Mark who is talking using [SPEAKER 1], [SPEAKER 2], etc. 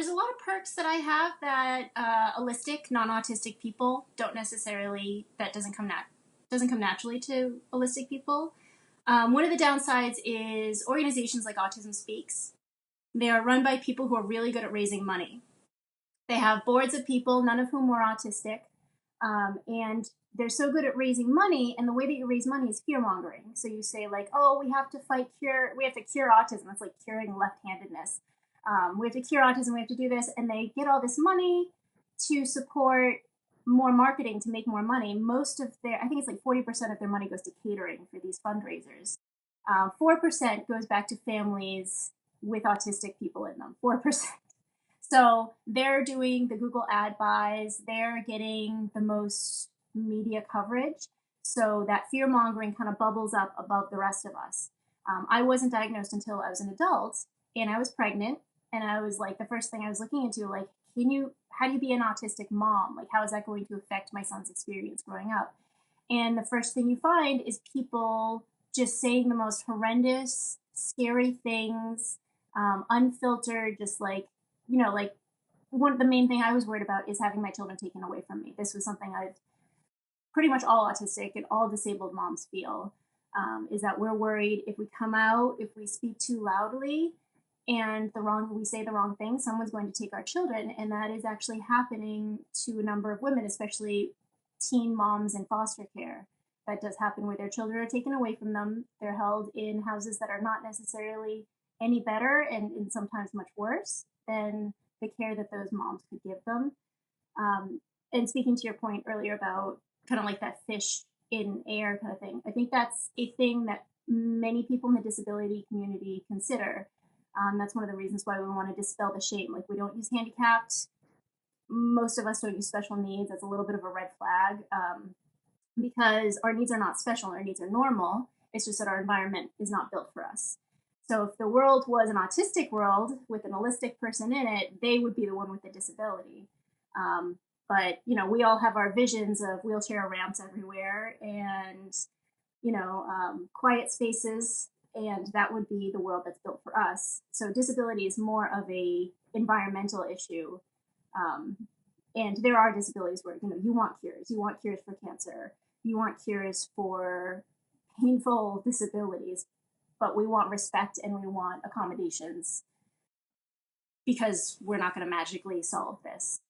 [SPEAKER 1] there's a lot of perks that I have that holistic, non-autistic people don't necessarily. That doesn't come naturally to holistic people. One of the downsides is organizations like Autism Speaks. They are run by people who are really good at raising money. They have boards of people, none of whom are autistic, and they're so good at raising money. And the way that you raise money is fear mongering. So you say like, "Oh, we have to we have to cure autism." It's like curing left-handedness. We have to cure autism. We have to do this, and they get all this money to support more marketing to make more money. Most of their, I think it's like 40% of their money goes to catering for these fundraisers. 4% goes back to families with autistic people in them. 4%. So they're doing the Google ad buys, they're getting the most media coverage. So that fear mongering kind of bubbles up above the rest of us. I wasn't diagnosed until I was an adult and I was pregnant. And I was like, the first thing I was looking into, like, how do you be an autistic mom? Like, how is that going to affect my son's experience growing up? And the first thing you find is people just saying the most horrendous, scary things, unfiltered, just like, like the main thing I was worried about is having my children taken away from me. This was something I've pretty much all autistic and all disabled moms feel, is that we're worried if we come out, if we speak too loudly and we say the wrong thing, someone's going to take our children. And that is actually happening to a number of women, especially teen moms in foster care. That does happen where their children are taken away from them. They're held in houses that are not necessarily any better and sometimes much worse than the care that those moms could give them. And speaking to your point earlier about kind of like that fish in air kind of thing, I think that's a thing that many people in the disability community consider. That's one of the reasons why we want to dispel the shame. Like, we don't use handicapped. Most of us don't use special needs. That's a little bit of a red flag, because our needs are not special. Our needs are normal. It's just that our environment is not built for us. So if the world was an autistic world with an holistic person in it, they would be the one with the disability. But, we all have our visions of wheelchair ramps everywhere and, quiet spaces, and that would be the world that's built for us. So disability is more of a environmental issue. And there are disabilities where, you want cures. You want cures for cancer. You want cures for painful disabilities, but we want respect and we want accommodations because we're not going to magically solve this.